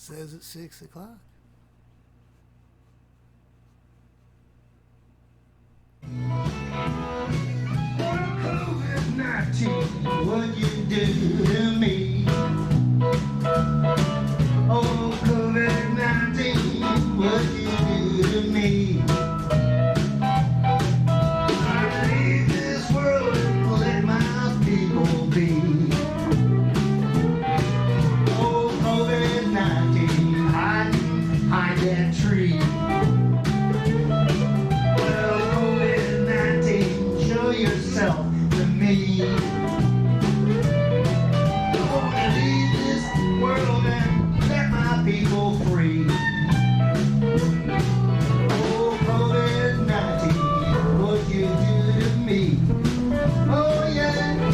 says it's 6 o'clock. COVID-19, what you do to me? Oh, COVID-19, what you do to me? I leave this world and let my people be. Oh, COVID-19, hide behind that tree. Well, COVID-19, show yourself to me. I wanna leave this world and let my people free. Oh, COVID-19, what you do to me? Oh, yeah.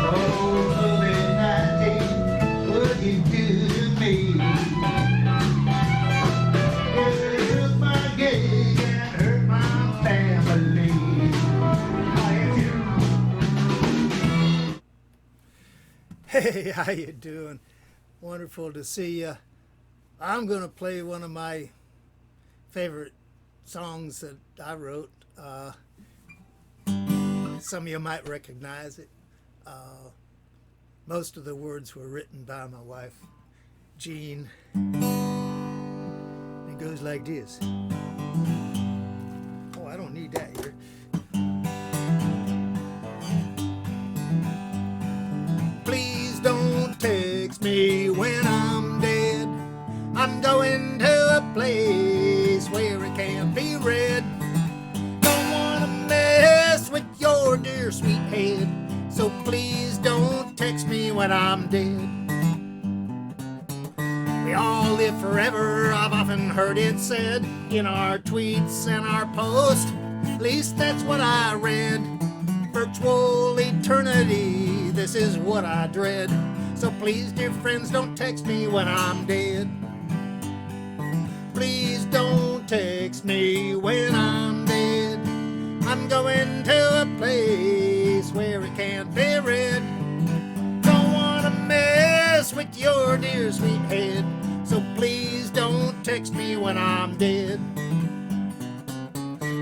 Oh, COVID-19, what you do to me? It hurt my gig and hurt my family. Hey, how you doing? Wonderful to see you. I'm going to play one of my favorite songs that I wrote. Some of you might recognize it. Most of the words were written by my wife, Jean. It goes like this. Oh, I don't need that here. Please don't text me when I'm dead. I'm going to a place where it can't be read. Don't want to mess with your dear sweet head. So please don't text me when I'm dead. We all live forever, I've often heard it said in our tweets and our posts. At least that's what I read. Virtual eternity, this is what I dread. So please, dear friends, don't text me when I'm dead. Please don't text me when I'm dead. I'm going to a place where it can't be read. Don't want to mess with your dear sweet head. So please don't text me when I'm dead.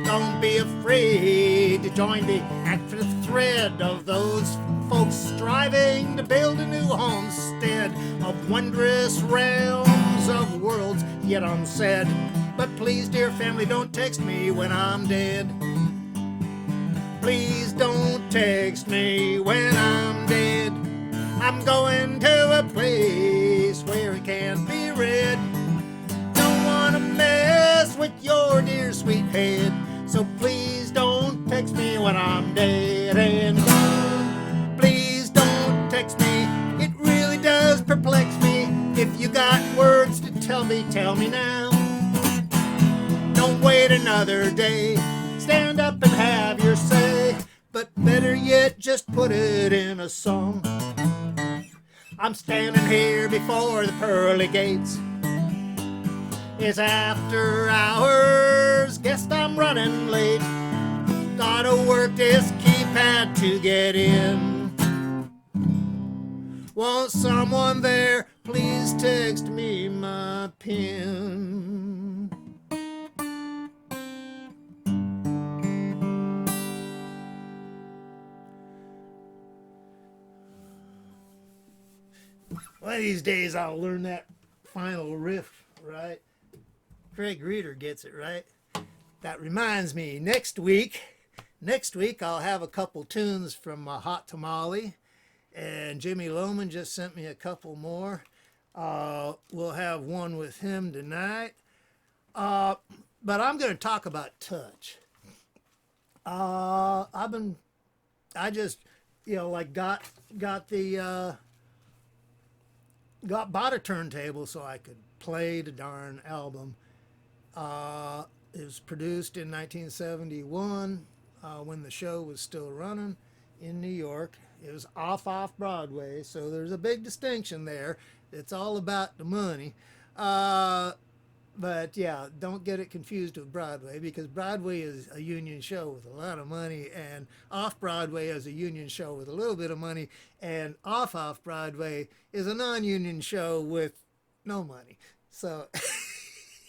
Don't be afraid to join the active thread of those folks striving to build a new homestead of wondrous realms of worlds yet unsaid. But please, dear family, don't text me when I'm dead. Please don't text me when I'm dead. I'm going to a place where it can't be read. Don't want to mess with your dear sweet head. So please don't text me when I'm dead and gone. Please don't text me. It really does perplex me. If you got words to tell me now. Don't wait another day. Stand up and have your say. But better yet, just put it in a song. I'm standing here before the pearly gates. It's after hours, guess I'm running late. Gotta work this keypad to get in. Want someone there, please text me my PIN. One of these days I'll learn that final riff, right? Craig Reeder gets it right. That reminds me, next week I'll have a couple tunes from Hot Tamale, and Jimmy Lohman just sent me a couple more. We'll have one with him tonight. But I'm going to talk about touch. I just, like got bought a turntable so I could play the darn album. It was produced in 1971 when the show was still running in New York. It was Off-Off-Broadway, so there's a big distinction there. It's all about the money. But yeah, don't get it confused with Broadway, because Broadway is a union show with a lot of money, and Off-Broadway is a union show with a little bit of money, and Off-Off-Broadway is a non-union show with no money. So,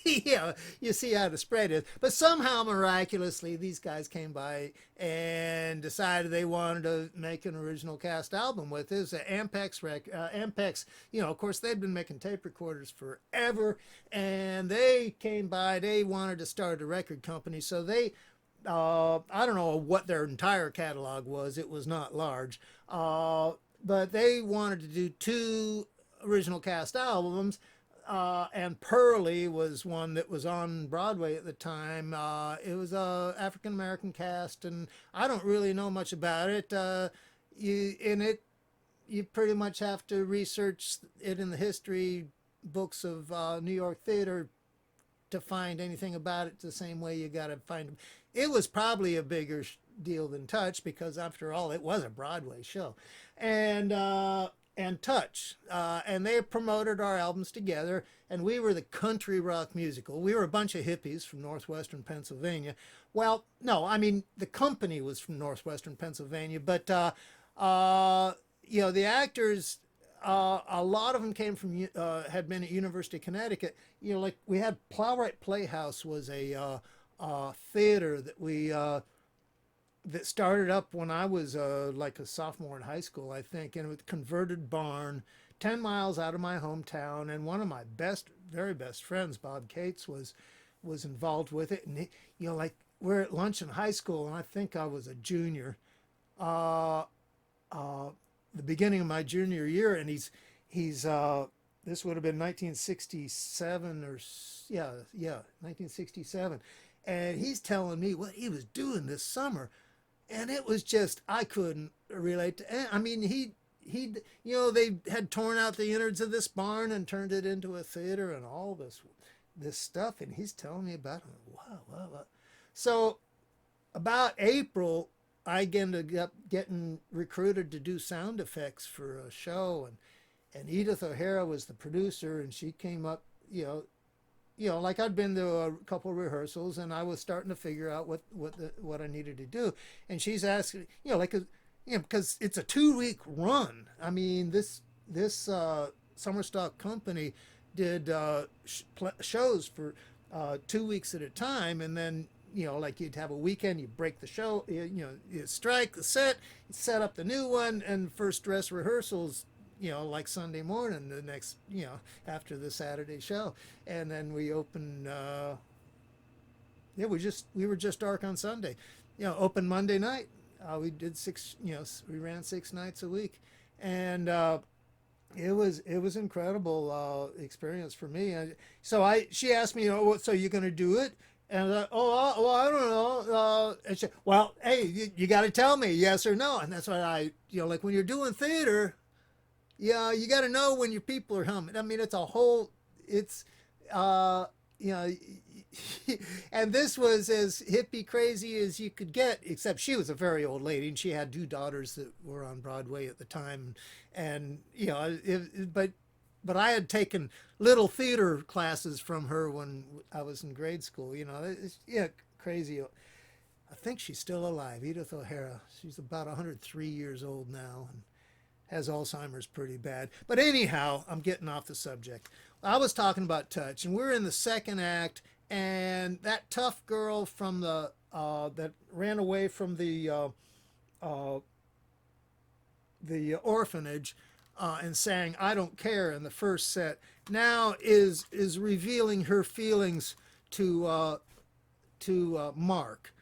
you see how the spread is. But somehow, miraculously, these guys came by and decided they wanted to make an original cast album with it. It was an Ampex, of course, they'd been making tape recorders forever, and they came by. They wanted to start a record company, so they I don't know what their entire catalog was. It was not large. But they wanted to do two original cast albums. And Pearly was one that was on Broadway at the time. It was a African American cast, and I don't really know much about it. You pretty much have to research it in the history books of New York theater to find anything about it the same way you got to find them. It was probably a bigger deal than Touch because, after all, it was a Broadway show. And Touch. And they promoted our albums together, and we were the country rock musical. We were a bunch of hippies from northwestern Pennsylvania. Well, no, I mean, the company was from northwestern Pennsylvania, but, the actors, a lot of them came from, had been at University of Connecticut. Like we had Plowright Playhouse was a theater that we, that started up when I was like a sophomore in high school, I think, and it was a converted barn 10 miles out of my hometown. And one of my very best friends, Bob Cates, was involved with it. And like we're at lunch in high school, and I think I was a junior, the beginning of my junior year, and he's this would have been 1967 or 1967, and he's telling me what he was doing this summer. And it was just, I couldn't relate to. I mean, they had torn out the innards of this barn and turned it into a theater and all this stuff. And he's telling me about it. Wow. So about April, I ended up getting recruited to do sound effects for a show. And Edith O'Hara was the producer, and she came up, like I'd been to a couple of rehearsals, and I was starting to figure out what I needed to do. And she's asking, because it's a 2-week run. I mean, this summer stock company did shows for 2 weeks at a time, and then like you'd have a weekend, you break the show, you strike the set, set up the new one, and first dress rehearsals like Sunday morning, the next, after the Saturday show. And then we opened, we were just dark on Sunday, open Monday night. We did we ran 6 nights a week. And it was incredible experience for me. And so she asked me, so you're going to do it? And I don't know. And she, well, hey, you got to tell me yes or no. And that's what like when you're doing theater, yeah, you got to know when your people are humming. I mean, and this was as hippie crazy as you could get, except she was a very old lady, and she had 2 daughters that were on Broadway at the time. And, but I had taken little theater classes from her when I was in grade school. It's crazy. I think she's still alive, Edith O'Hara. She's about 103 years old now, and has Alzheimer's pretty bad. But anyhow, I'm getting off the subject. I was talking about Touch, and we're in the second act, and that tough girl from the that ran away from the orphanage and sang "I Don't Care" in the first set, now is revealing her feelings to Mark,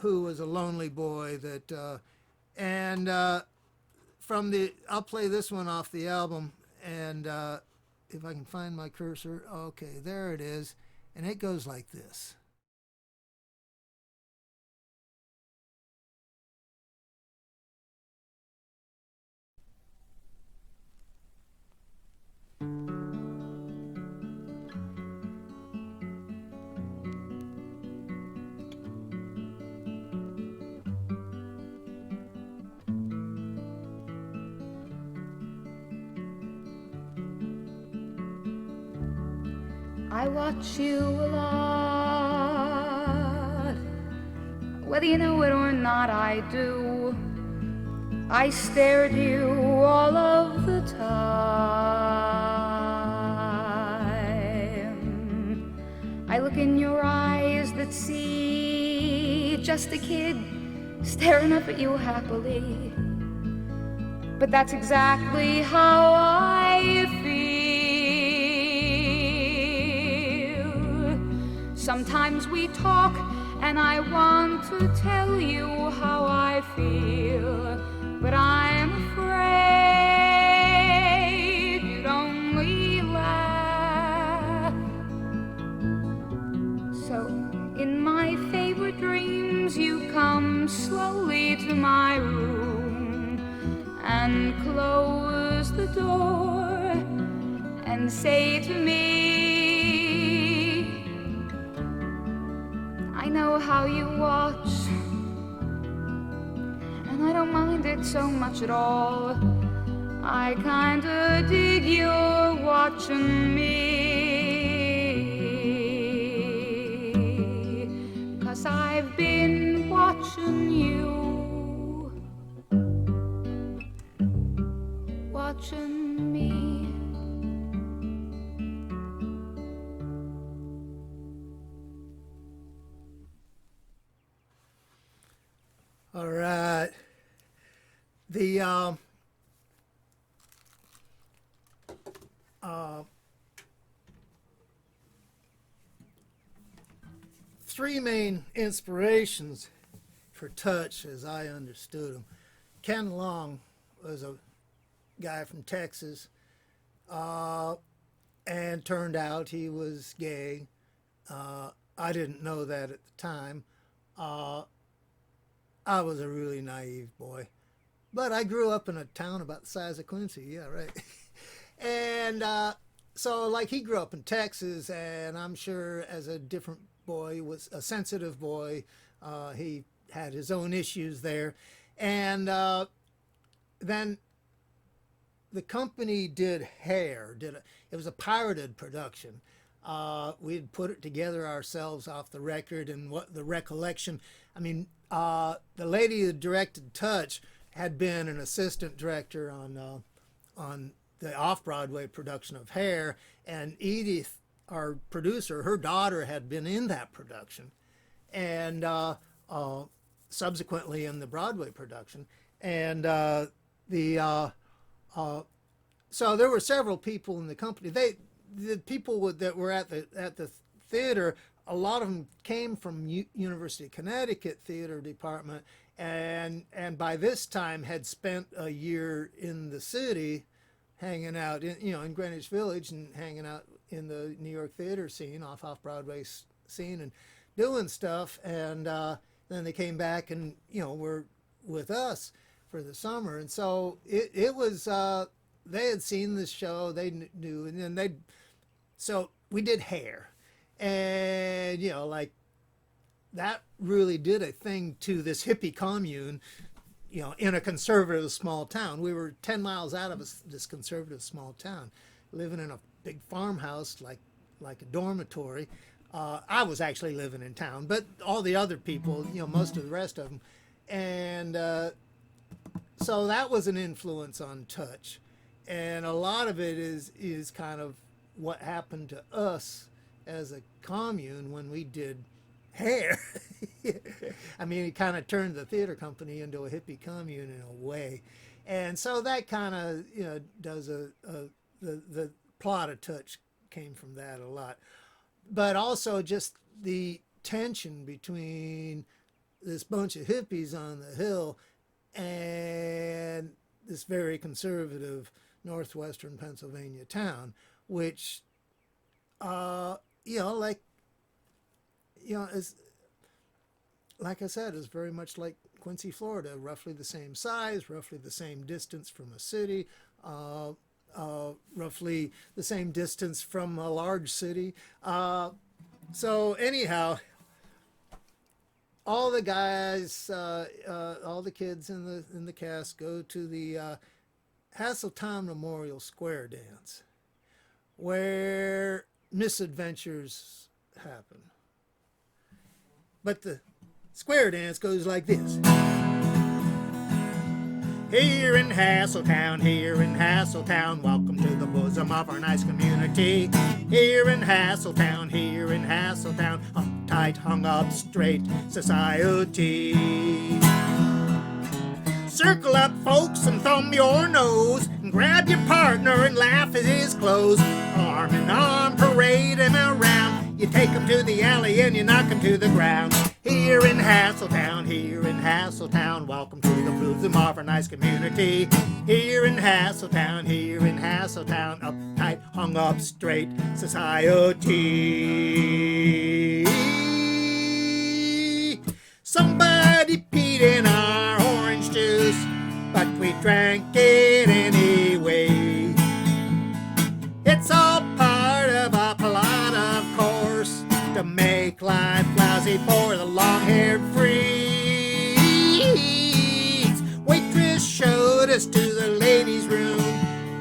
who was a lonely boy that I'll play this one off the album, and if I can find my cursor, okay, there it is, and it goes like this. I watch you a lot, whether you know it or not, I do. I stare at you all of the time. I look in your eyes that see just a kid staring up at you happily. But that's exactly how I feel. Sometimes we talk and I want to tell you how I feel, but I'm afraid you'd only laugh. So in my favorite dreams you come slowly to my room and close the door and say to me, I know how you watch, and I don't mind it so much at all. I kinda dig your watching me, 'cause I've been watching you, watching me. All right. The three main inspirations for Touch, as I understood them. Ken Long was a guy from Texas, and turned out he was gay. I didn't know that at the time. I was a really naive boy. But I grew up in a town about the size of Quincy. Yeah, right. And so, like, he grew up in Texas, and I'm sure as a different boy, was a sensitive boy. He had his own issues there. And then the company did Hair. It was a pirated production. We had put it together ourselves off the record, and what the recollection, I mean, the lady who directed Touch had been an assistant director on the Off-Broadway production of Hair, and Edith, our producer, her daughter had been in that production, and subsequently in the Broadway production, and so there were several people in the company. The people that were at the theater, a lot of them came from University of Connecticut theater department, and by this time had spent a year in the city, hanging out in Greenwich Village and hanging out in the New York theater scene, off-Broadway scene, and doing stuff. And then they came back and were with us for the summer, and so it was. They had seen the show, they knew, and then so we did Hair, and like that really did a thing to this hippie commune, in a conservative small town. We were 10 miles out of this conservative small town, living in a big farmhouse like a dormitory. I was actually living in town, but all the other people, most of the rest of them, and so that was an influence on Touch. And a lot of it is kind of what happened to us as a commune when we did Hair. I mean, it kind of turned the theater company into a hippie commune in a way. And so that kind of, does the plot of Touch came from that a lot. But also just the tension between this bunch of hippies on the hill and this very conservative northwestern Pennsylvania town, which, is, like I said, is very much like Quincy, Florida, roughly the same size, roughly the same distance from a city, roughly the same distance from a large city. So anyhow, all the guys, all the kids in the cast go to the Hasseltown Memorial Square dance, where misadventures happen. But the square dance goes like this. Here in Hasseltown, here in Hasseltown, welcome to the bosom of our nice community. Here in Hasseltown, uptight, hung up, straight society. Circle up, folks, and thumb your nose, and grab your partner and laugh at his clothes. Arm in arm, parade him around. You take him to the alley and you knock him to the ground. Here in Hasseltown, welcome to the bosom of our nice community. Here in Hasseltown, uptight, hung up, straight society. Somebody peed in our orange juice, but we drank it anyway. It's all part of a plot, of course, to make life lousy for the long-haired freaks. Waitress showed us to the ladies' room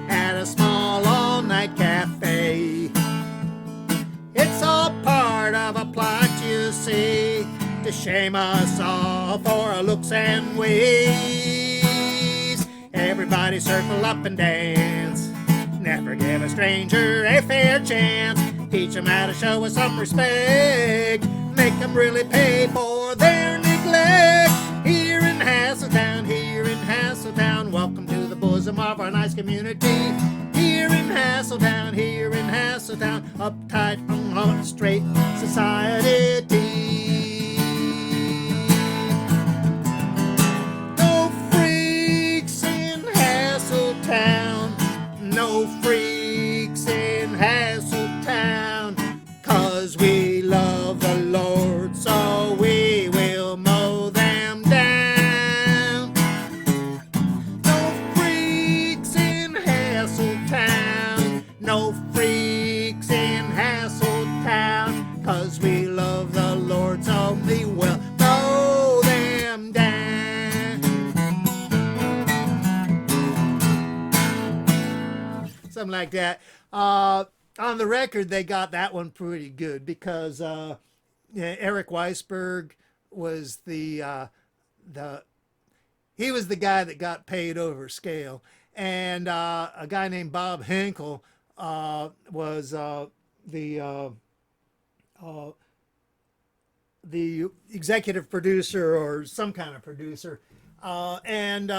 at a small all-night cafe. It's all part of a plot, you see, to shame us all for our looks and ways. Everybody circle up and dance. Never give a stranger a fair chance. Teach them how to show us some respect. Make them really pay for their neglect. Here in Hasseltown, welcome to the bosom of our nice community. Here in Hasseltown, uptight, hung up, straight society. No freaks in Hasseltown, no freaks in Hasseltown, 'cause we love the Lord, so we will mow them down. No freaks in Hasseltown, no freaks in Hasseltown, 'cause we love the Lord, so we will mow them down. Something like that. On the record, they got that one pretty good because Eric Weisberg was he was the guy that got paid over scale, and a guy named Bob Hinkle was the executive producer or some kind of producer, and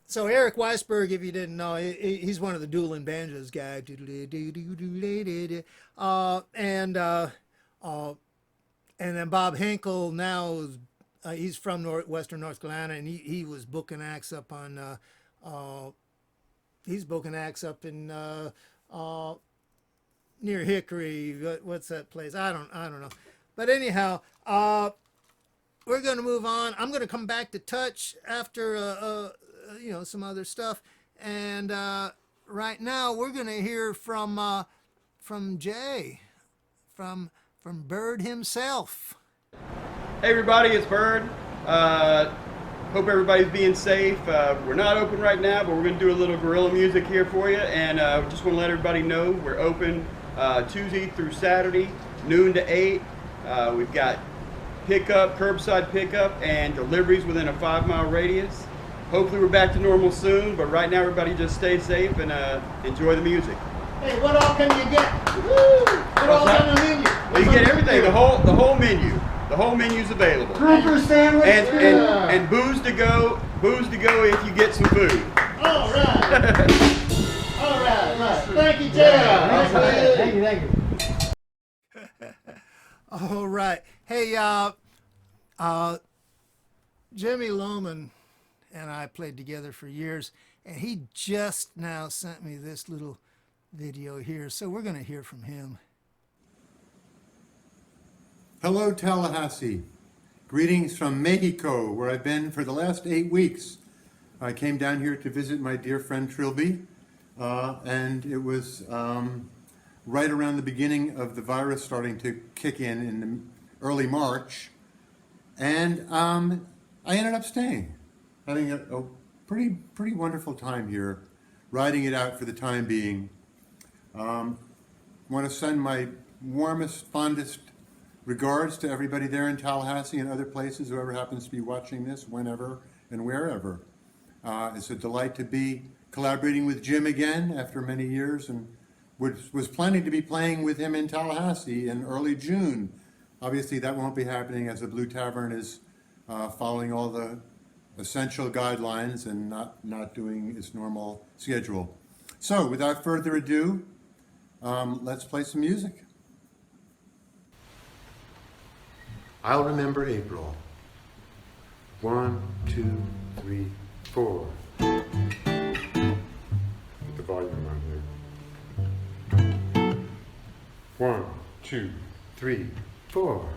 so Eric Weisberg, if you didn't know, he's one of the dueling banjos guys. And then Bob Hinkle now is, he's from Western North Carolina, and he was booking acts up on he's booking acts up in near Hickory. What's that place? I don't know. But anyhow, we're going to move on. I'm going to come back to touch after some other stuff, and right now we're going to hear from Jay, from Bird himself. Hey everybody, it's Bird. Hope everybody's being safe. We're not open right now, but we're going to do a little guerrilla music here for you, and just want to let everybody know we're open Tuesday through Saturday, noon to 8. We've got curbside pickup, and deliveries within a 5-mile radius. Hopefully we're back to normal soon, but right now everybody just stay safe and enjoy the music. Hey, what all can you get? Woo! What all's on the menu? Well, you get everything, the whole menu. The whole menu's available. Grouper sandwich and booze to go if you get some food. All right. Right. Thank you, Jay. Thank you. All right. Hey, Jimmy Lohman and I played together for years, and he just now sent me this little video here, so we're going to hear from him. Hello, Tallahassee. Greetings from Mexico, where I've been for the last 8 weeks. I came down here to visit my dear friend Trilby, and it was right around the beginning of the virus starting to kick in the early March, and I ended up staying, having a pretty wonderful time here, riding it out for the time being. Want to send my warmest, fondest regards to everybody there in Tallahassee and other places, whoever happens to be watching this, whenever and wherever. It's a delight to be collaborating with Jim again after many years, and was planning to be playing with him in Tallahassee in early June. Obviously, that won't be happening as the Blue Tavern is following all the essential guidelines and not doing its normal schedule. So, without further ado, let's play some music. I'll remember April. 1, 2, 3, 4. Put the volume on here. 1, 2, 3, 4.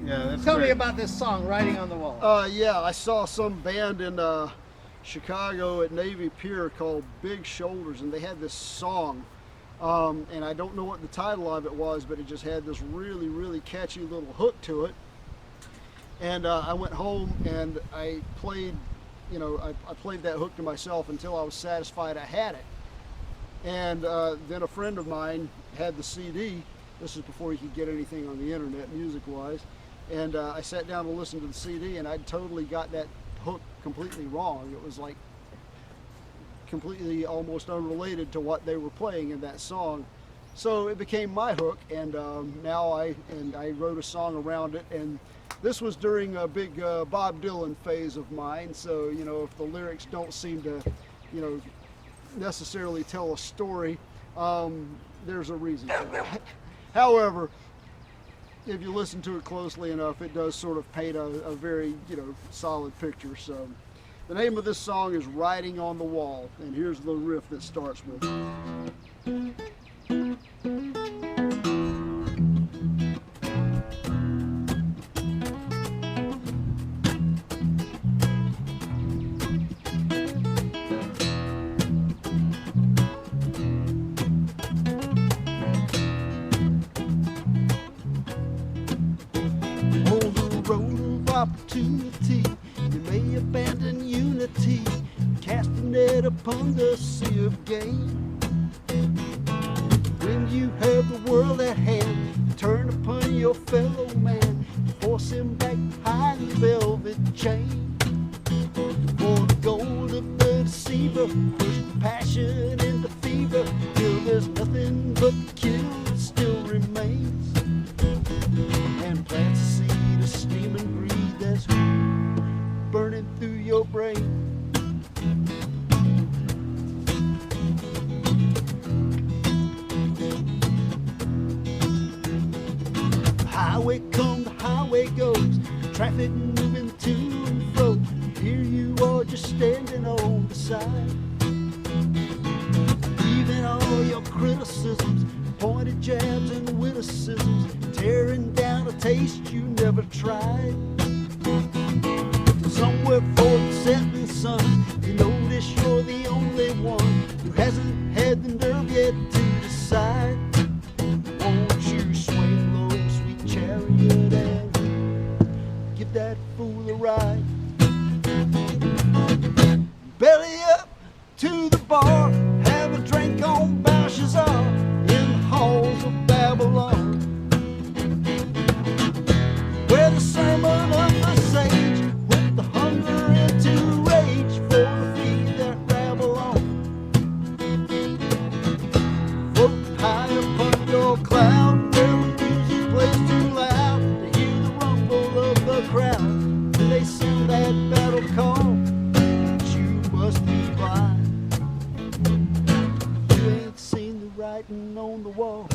Yeah, that's Tell me great. about this song, Writing on the Wall. Yeah, I saw some band in Chicago at Navy Pier called Big Shoulders, and they had this song, and I don't know what the title of it was, but it just had this really, really catchy little hook to it. And I went home and I played, I played that hook to myself until I was satisfied I had it. And then a friend of mine had the CD. This is before you could get anything on the internet music-wise. And I sat down to listen to the CD, and I'd totally got that hook completely wrong. It was like completely almost unrelated to what they were playing in that song. So it became my hook, and now I wrote a song around it. And this was during a big Bob Dylan phase of mine. So if the lyrics don't seem to, necessarily tell a story, there's a reason for that. However, if you listen to it closely enough, it does sort of paint a very, solid picture. So the name of this song is Writing on the Wall, and here's the riff that starts with it. Opportunity, you may abandon unity, cast a net upon the sea of gain. When you have the world at hand, turn upon your fellow man, force him back behind the velvet chain. For the gold of the deceiver, push the passion into fever, till there's nothing but the kill that still remains, and plants a seed of steaming greed that's burning through your brain. The highway comes, the highway goes, traffic moving to and fro. Here you are just standing on the side, leaving all your criticisms, pointed jabs and witticisms, tearing down a taste you never tried. Somewhere for the setting sun, you notice you're the only one who hasn't had the nerve yet to decide. Won't you swing low, sweet chariot, and give that fool a ride? Belly up to the bar, have a drink on Belshazzar in the halls of Babylon, where the sermon of the sage whipped the hunger into rage for the feet that rabble on. Float high upon your cloud, where the music plays too loud to hear the rumble of the crowd. When they sound that battle call, but you must be blind. You ain't seen the writing on the wall.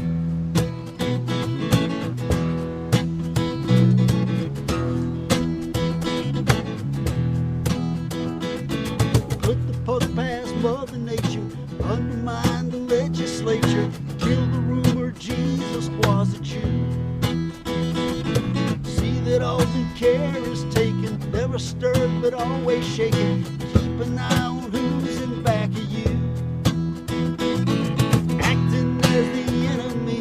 Put the puck past Mother Nature, undermine the legislature, kill the rumor Jesus was a Jew. See that all due care is taken, never stirred but always shaken. Keep an eye on who's in back of you, acting as the enemy,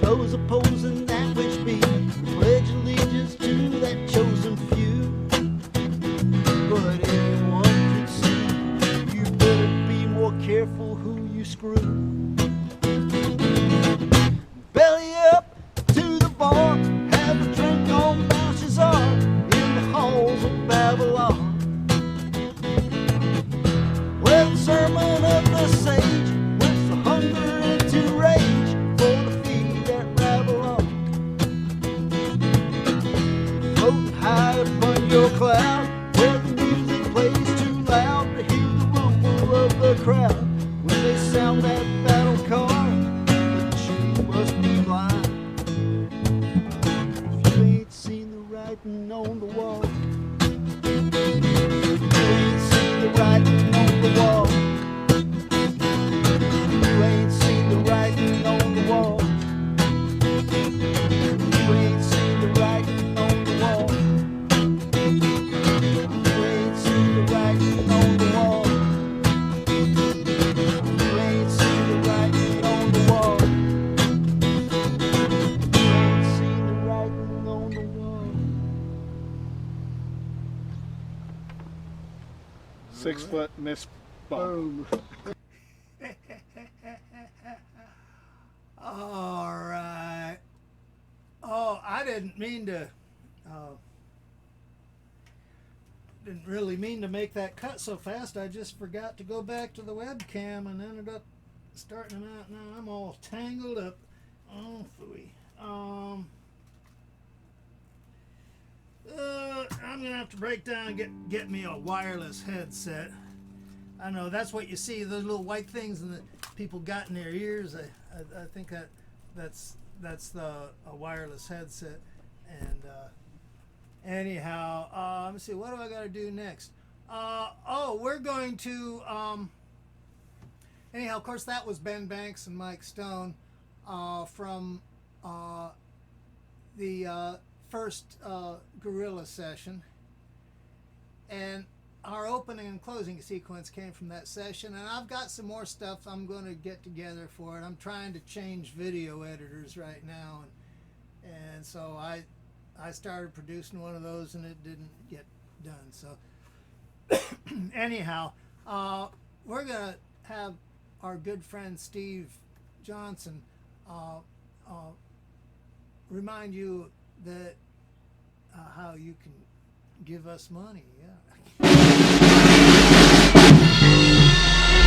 those opposing that which be. Pledge allegiance to that chosen few. But anyone can see, you better be more careful who you screw. Belly up to the bar, have a drink on Belshazzar in the halls of Babylon, where the sermon of the sage whips the hunger into rage for the feet that rabble on. Floating high upon your cloud, where the music plays too loud to hear the rumble of the crowd. When they sound that battle call, but you must be blind if you ain't seen the writing on the wall. You ain't seen the writing on the wall. You ain't seen the writing on the wall. You ain't seen the writing on the wall. 6-foot miss bump. Boom. All right. Oh, I didn't really mean to make that cut so fast. I just forgot to go back to the webcam and ended up starting them out. Now I'm all tangled up. Oh, phooey. I'm gonna have to break down and get me a wireless headset. I know that's what you see, those little white things that people got in their ears. I think that's a wireless headset. And anyhow, let me see, what do I got to do next? We're going to anyhow, of course, that was Ben Banks and Mike Stone from the first Gorilla session, and our opening and closing sequence came from that session, and I've got some more stuff I'm going to get together for it. I'm trying to change video editors right now, and so I started producing one of those, and it didn't get done. So anyhow, we're going to have our good friend Steve Johnson remind you that how you can give us money. Yeah.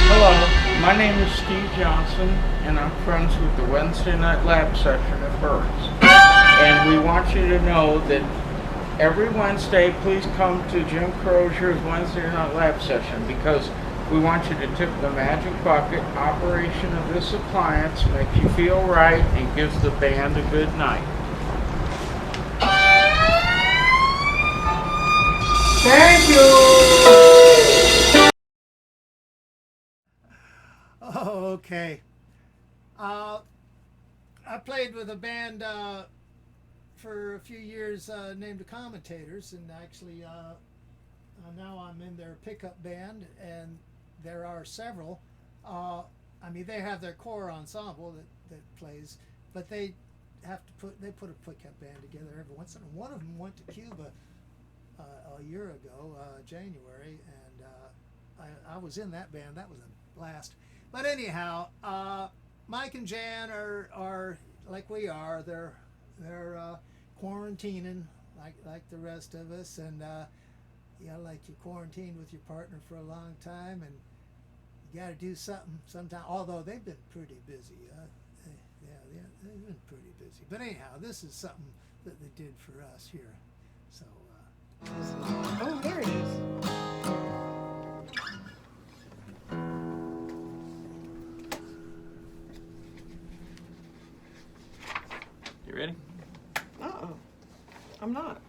Hello, my name is Steve Johnson, and I'm friends with the Wednesday Night Lab Session at Burns. And we want you to know that every Wednesday, please come to Jim Crozier's Wednesday Night Lab Session, because we want you to tip the magic bucket. Operation of this appliance makes you feel right and gives the band a good night. Thank you! Okay. I played with a band for a few years named the Commentators, and actually now I'm in their pickup band, and there are several. They have their core ensemble that plays, but they put a pickup band together every once in a while. One of them went to Cuba a year ago, January, and I was in that band. That was a blast. But anyhow, Mike and Jan are like we are. They're quarantining like the rest of us, and like you quarantined with your partner for a long time, and you got to do something sometime. Although they've been pretty busy. They've been pretty busy. But anyhow, this is something that they did for us here. So. Oh, there it is. You ready? Uh-oh. I'm not.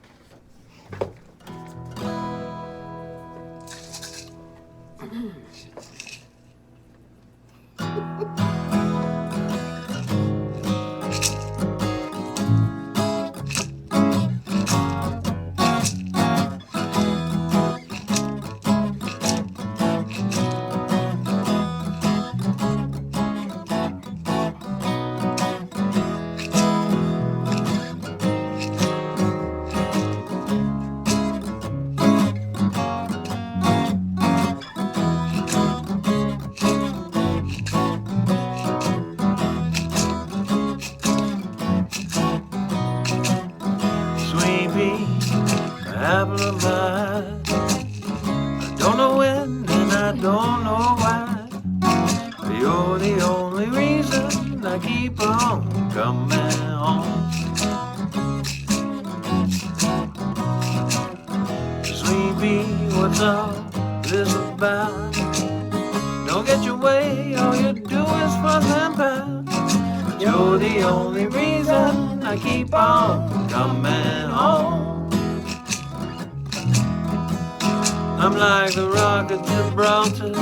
I'm like the rock at Gibraltar.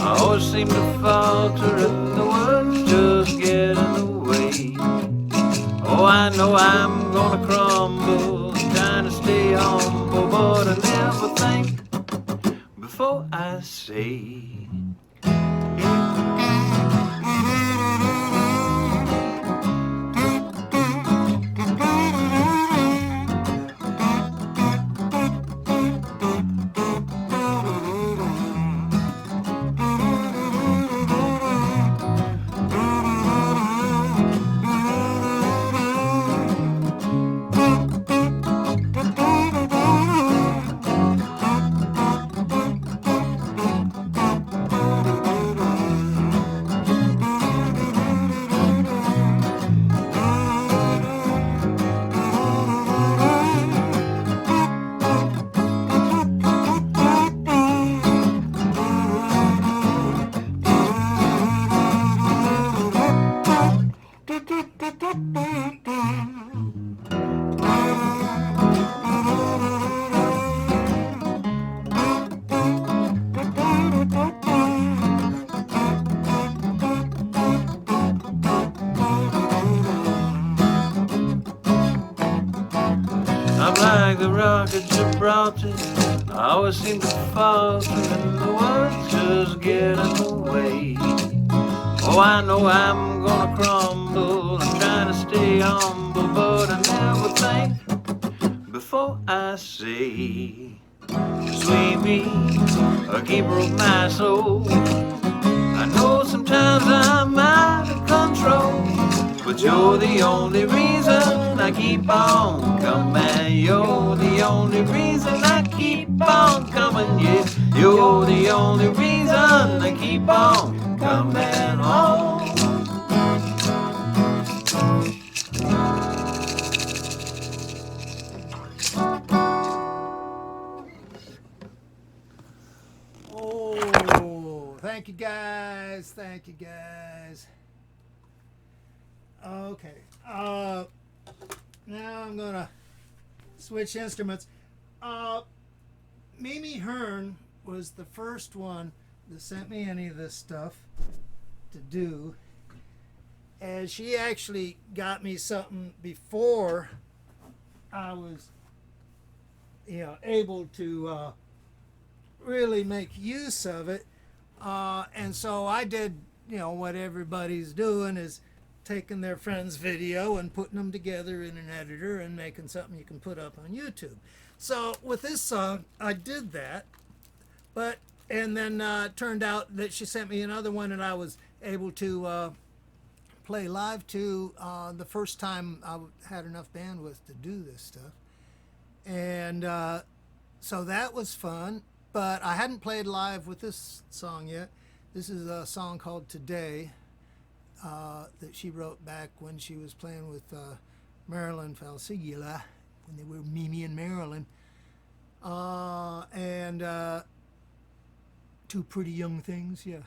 I always seem to falter and the words just get in the way. Oh, I know I'm gonna crumble and trying to stay humble, but I never think before I say. I'm like the rock at Gibraltar. I always seem to falter and the words just get in the way. Oh, I know I'm gonna crumble. I'm trying to stay humble, but I never think before I say, sweet me, a keeper of my soul. I know sometimes I'm out of control, but you're the only reason I keep on coming. You're the only reason I keep on coming. Yeah, you're the only reason I keep on coming home. Oh, thank you guys. Thank you guys. Okay. Now I'm gonna switch instruments. Mimi Hearn was the first one that sent me any of this stuff to do, and she actually got me something before I was, able to really make use of it. And so I did, what everybody's doing is taking their friend's video and putting them together in an editor and making something you can put up on YouTube. So with this song, I did that, and then it turned out that she sent me another one and I was able to play live to the first time I had enough bandwidth to do this stuff. And so that was fun, but I hadn't played live with this song yet. This is a song called Today that she wrote back when she was playing with Marilyn Falsigula, when they were Mimi and Marilyn. And Two Pretty Young Things, yeah.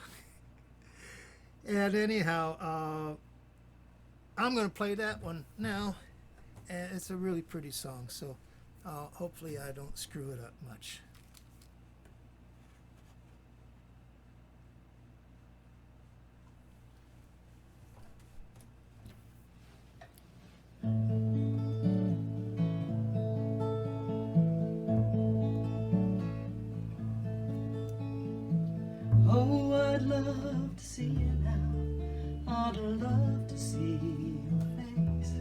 And anyhow, I'm going to play that one now, and it's a really pretty song, so hopefully I don't screw it up much. Oh, I'd love to see you now. I'd love to see your face.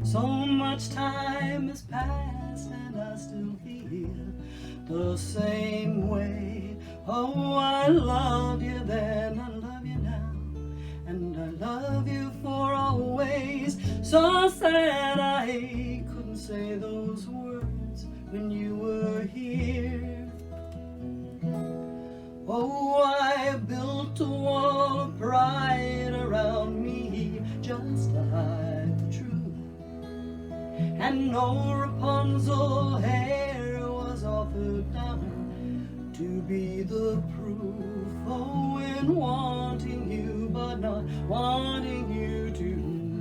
So much time has passed and I still feel the same way. Oh, I loved you then, I love you now, and I love you for always. So sad I couldn't say those words when you were here. Oh, I built a wall of pride around me, just to hide the truth. And no Rapunzel hair was offered down to be the proof. Oh, in wanting you, but not wanting you to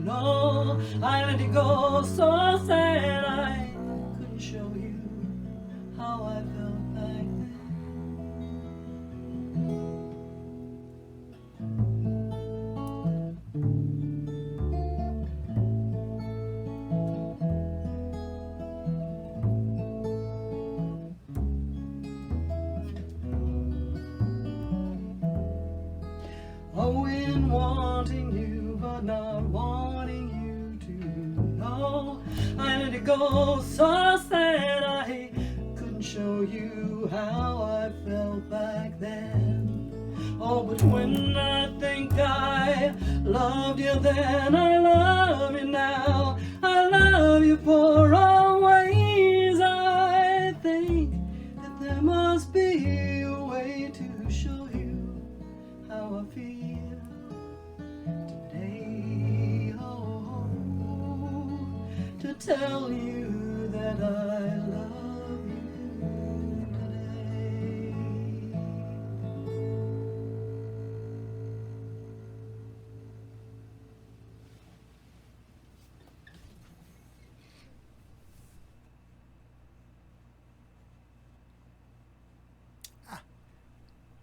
know, I let it go so sad I couldn't show you how I felt back then. Oh, in wanting you, but not wanting you to know, I let it go so sad I couldn't show you how I felt back then. Oh, but when I think I loved you then, I love you now, I love you for always. I think that there must be a way to show you how I feel today. Oh, to tell you that I love you today.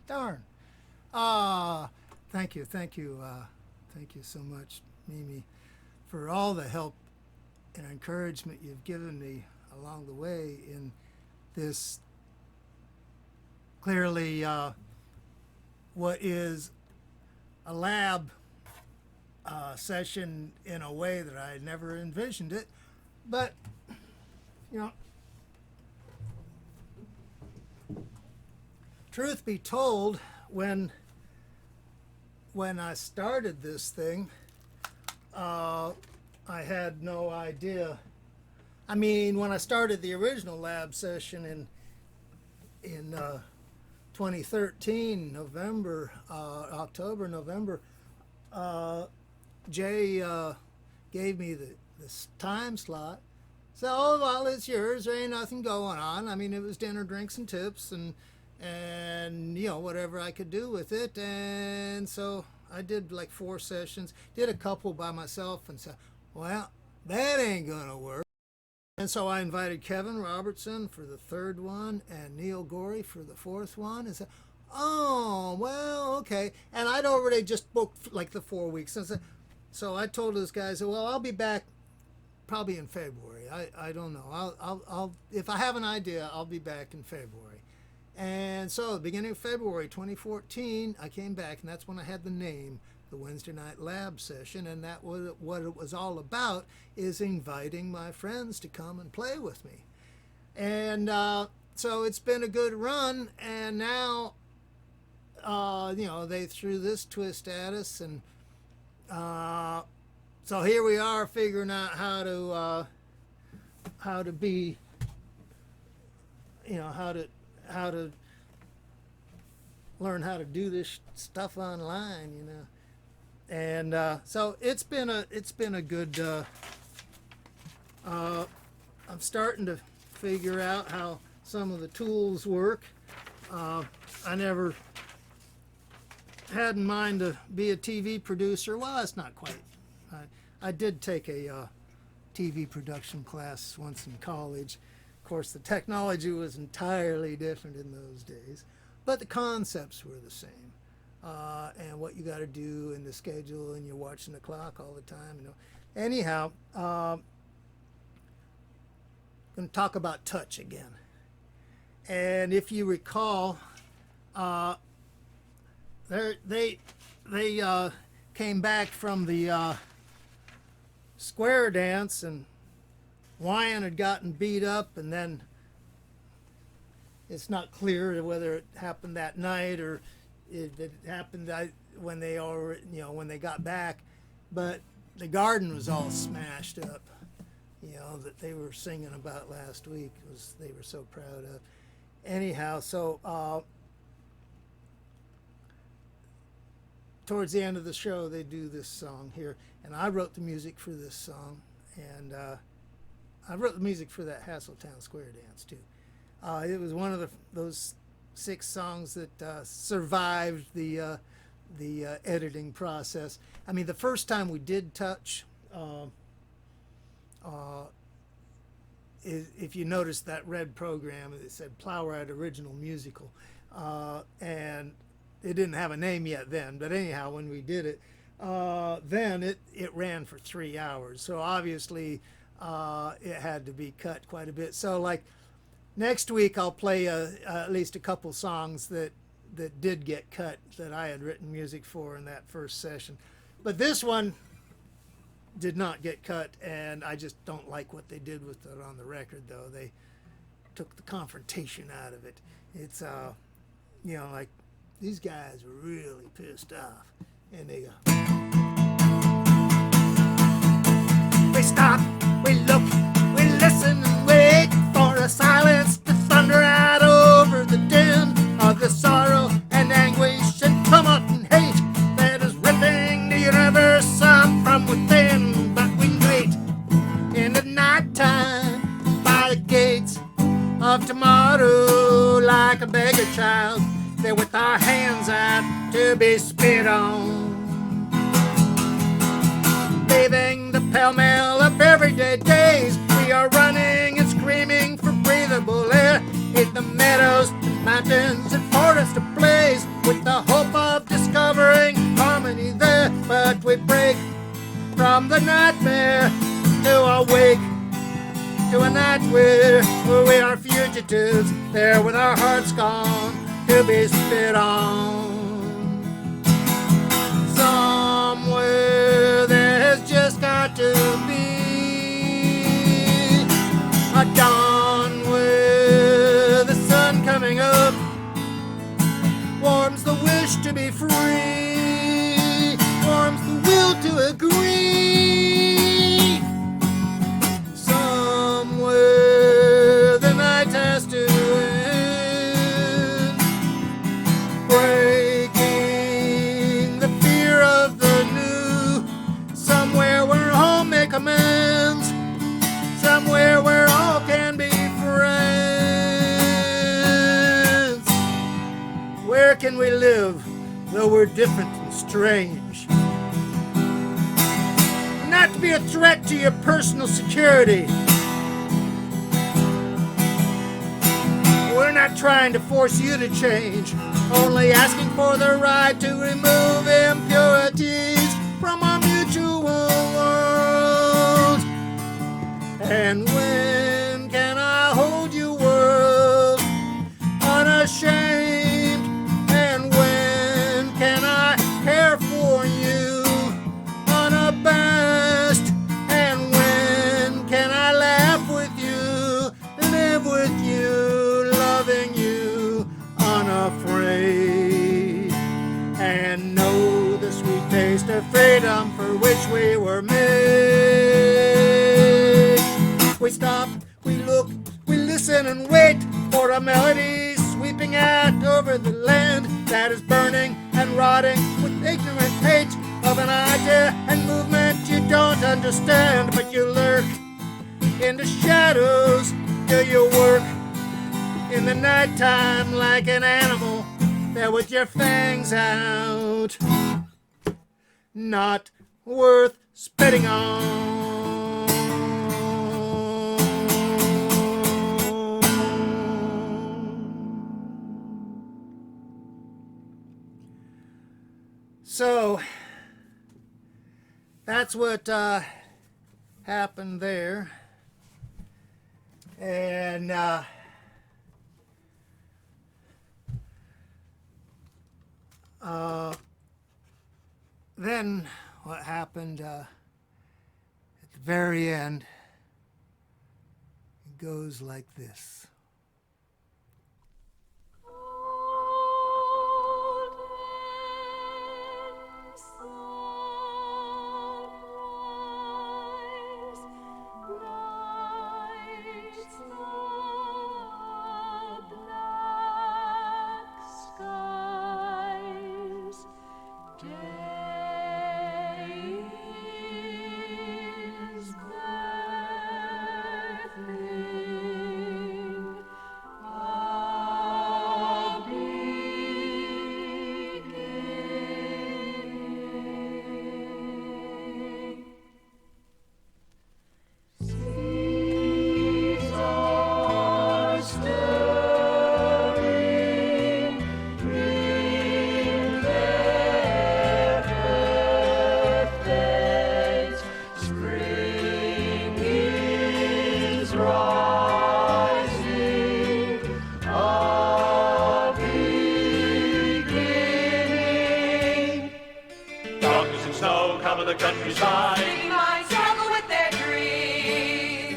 Darn. Thank you so much, Mimi, for all the help and encouragement you've given me along the way in this clearly what is a lab session in a way that I never envisioned it. But, you know, truth be told, when I started this thing, I had no idea. I mean, when I started the original lab session in 2013, October, November, Jay gave me this time slot. So, oh, well, it's yours. There ain't nothing going on. I mean, it was dinner, drinks, and tips, and you know, whatever I could do with it. And so I did like 4 sessions, did a couple by myself, and said, well, that ain't gonna work. And so I invited Kevin Robertson for the 3rd one and Neil Gorey for the 4th one, and said, oh, well, okay. And I'd already just booked like the 4 weeks. And so I told those guys, well, I'll be back probably in February. I don't know. I'll if I have an idea, I'll be back in February. And so, beginning of February 2014, I came back, and that's when I had the name, the Wednesday Night Lab Session, and that was what it was all about, is inviting my friends to come and play with me. And so it's been a good run, and now, you know, they threw this twist at us, and so here we are figuring out how to be, you know, how to learn how to do this stuff online, you know. And so it's been a good I'm starting to figure out how some of the tools work. I never had in mind to be a TV producer. Well, that's not quite. I did take a TV production class once in college. Of course, the technology was entirely different in those days, but the concepts were the same. And what you got to do in the schedule, and you're watching the clock all the time. You know. Anyhow, going to talk about touch again. And if you recall, they came back from the square dance, and Wyan had gotten beat up, and then it's not clear whether it happened that night or it happened when they got back, but the garden was all smashed up, you know, that they were singing about last week, they were so proud of. Anyhow, so towards the end of the show, they do this song here, and I wrote the music for this song, and I wrote the music for that Hasseltown Square dance too. It was one of those 6 songs that survived the editing process. I mean, the first time we did touch, if you notice that red program, it said Plowright Original Musical, and it didn't have a name yet then. But anyhow, when we did it, then it ran for 3 hours. So obviously, it had to be cut quite a bit. So like next week, I'll play at least a couple songs that did get cut that I had written music for in that first session. But this one did not get cut, and I just don't like what they did with it on the record, though. They took the confrontation out of it. It's, you know, like these guys were really pissed off, and they go. We stop, we look, we listen and wait for a silence to thunder out over the din of the sorrow and anguish and tumult and hate that is ripping the universe up from within. But we wait in the nighttime by the gates of tomorrow like a beggar child, there with our hands out to be spit on. Leaving the pell-mell of everyday days, we are running and screaming for breathable air in the meadows and mountains and forests ablaze with the hope of discovering harmony there. But we break from the nightmare to awake to a night where we are fugitives, there with our hearts gone to be spit on. Somewhere there has just got to be a dawn where the sun coming up warms the wish to be free, warms the will to agree. Somewhere the night has to end, breaking the fear of the new. Somewhere where all make amends, somewhere where all can be friends. Where can we live though we're different and strange? Not to be a threat to your personal security. We're not trying to force you to change, only asking for the right to remove impurities from our mutual world. And when can I hold you, world, unashamed? And when can I care for you, unabashed? And when can I laugh with you, live with you, loving you, unafraid, and know the sweet taste of freedom for which we were made? We stop, we look, we listen and wait for a melody sweeping out over the land that is burning and rotting with ignorant hate of an idea and movement you don't understand, but you lurk in the shadows, do your work in the nighttime like an animal there with your fangs out, not worth spitting on. So that's what happened there. And then what happened at the very end, it goes like this.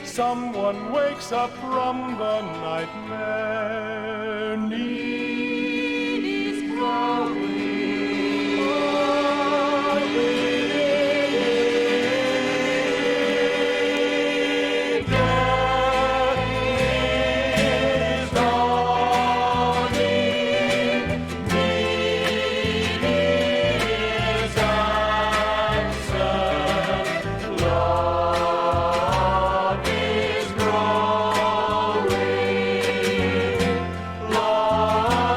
Someone wakes up from the nightmare. Need is growing. Love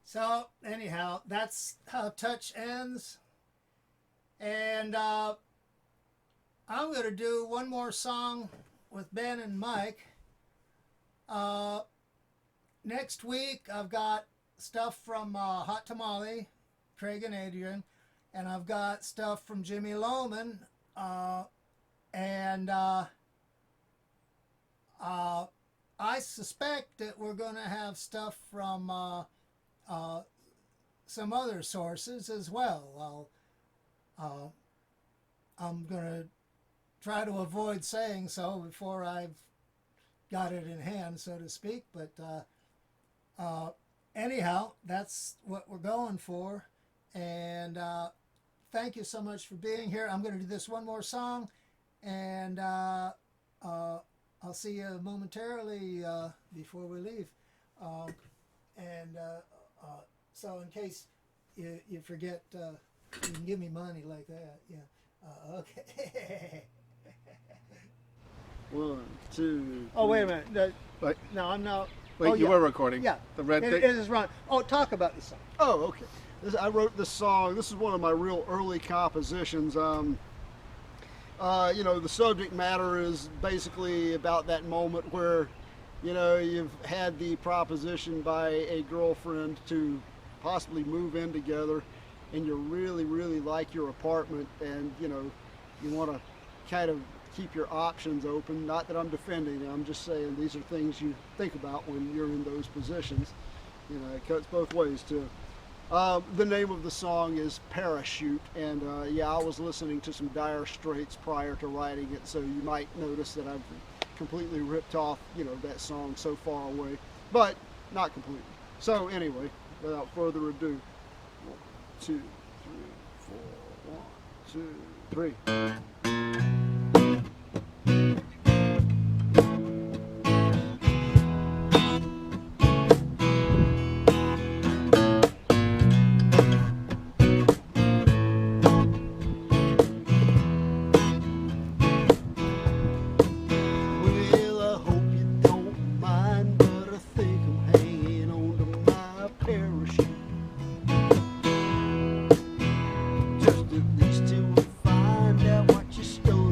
So anyhow, that's how Touch ends. And I'm going to do one more song with Ben and Mike. Next week, I've got stuff from Hot Tamale, Craig and Adrian, and I've got stuff from Jimmy Lohman, and I suspect that we're going to have stuff from some other sources as well. I'm going to try to avoid saying so before I've got it in hand, so to speak, but anyhow, that's what we're going for, and thank you so much for being here. I'm going to do this one more song, and I'll see you momentarily before we leave. So in case you forget, you can give me money like that. Yeah. Okay. 1, 2. Oh, wait a minute. Wait. No, I'm not. Wait, oh, you yeah. were recording? Yeah. The red it tape? is wrong. Oh, talk about the song. Oh, okay. I wrote this song. This is one of my real early compositions. You know, the subject matter is basically about that moment where, you know, you've had the proposition by a girlfriend to possibly move in together, and you really, really like your apartment, and, you know, you want to kind of keep your options open. Not that I'm defending it, I'm just saying these are things you think about when you're in those positions. You know, it cuts both ways too. The name of the song is Parachute, and yeah, I was listening to some Dire Straits prior to writing it, so you might notice that I've completely ripped off, you know, that song So Far Away, but not completely. So anyway, without further ado, 1, 2, 3, 4, 1, 2, 3. Just at least till we find out what you stole.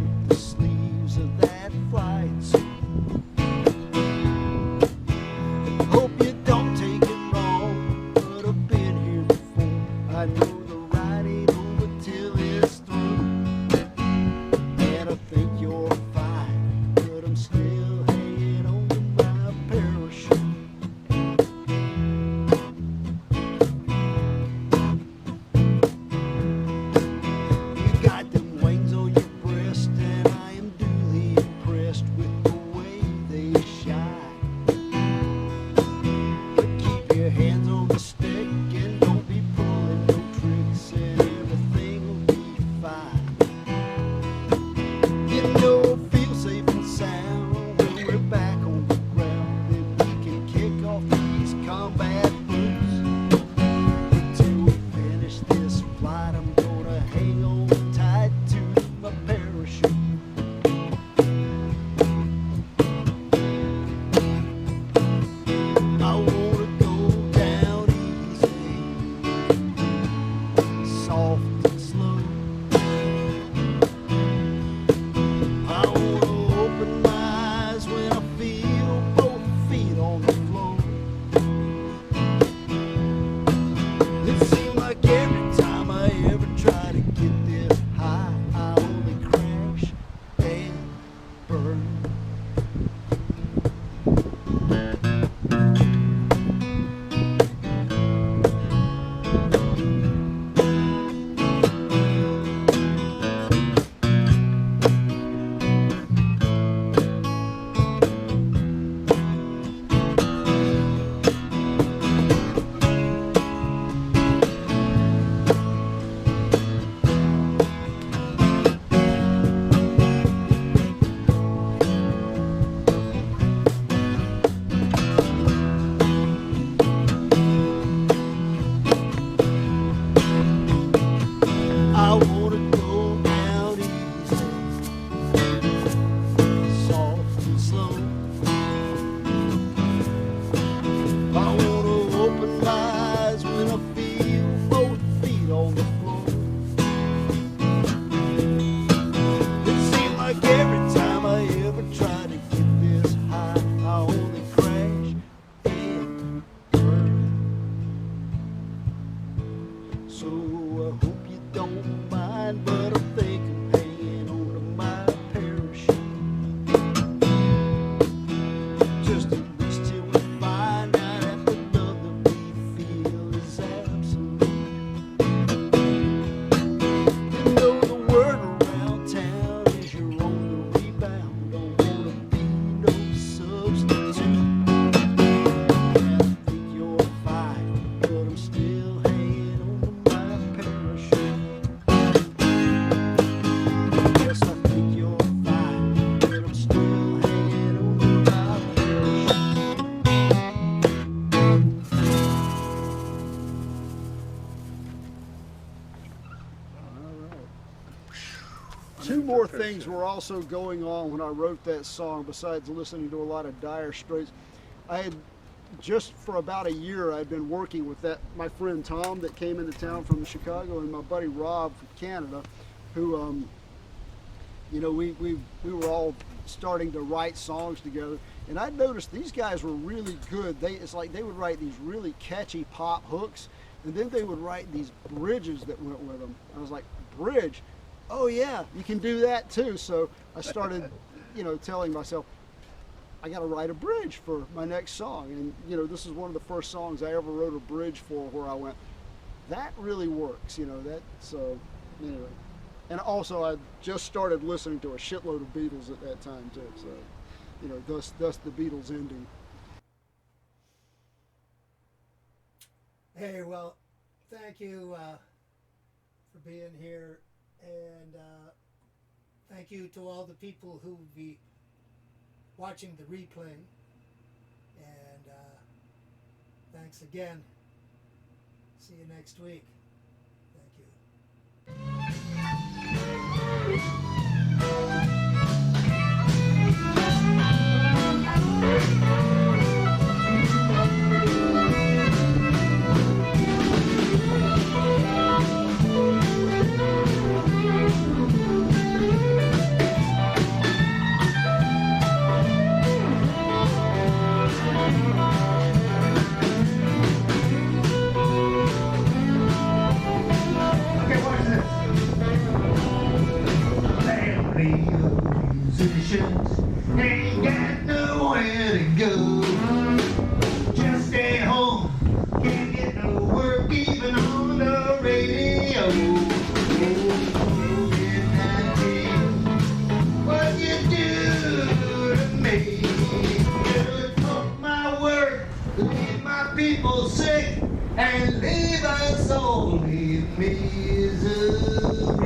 So I hope you don't mind, but I think I'm hanging on to my parachute. Just at least till we find out if the love that we feel is absolute. You know the word around town is you're on the rebound. Don't wanna be no substitute. And I think you're fine, but I'm still hanging on to my parachute. Yes, I think you're fine, but I'm still hanging on to my parachute. Two more things were also going on when I wrote that song, besides listening to a lot of Dire Straits. I had just for about a year, I'd been working with my friend Tom that came into town from Chicago, and my buddy Rob from Canada, who, you know, we were all starting to write songs together. And I noticed these guys were really good. It's like they would write these really catchy pop hooks, and then they would write these bridges that went with them. I was like, bridge? Oh yeah, you can do that too. So I started, you know, telling myself, I got to write a bridge for my next song. And, you know, this is one of the first songs I ever wrote a bridge for where I went, that really works, you know, so anyway. And also I just started listening to a shitload of Beatles at that time too. So, you know, thus the Beatles ending. Hey, well, thank you for being here, and thank you to all the people who will be watching the replay, and thanks again. See you next week. Thank Musicians ain't got nowhere to go. Just stay home, can't get no work even on the radio. COVID-19, what you do to me? You took my work, leave my people sick, and leave us all in misery.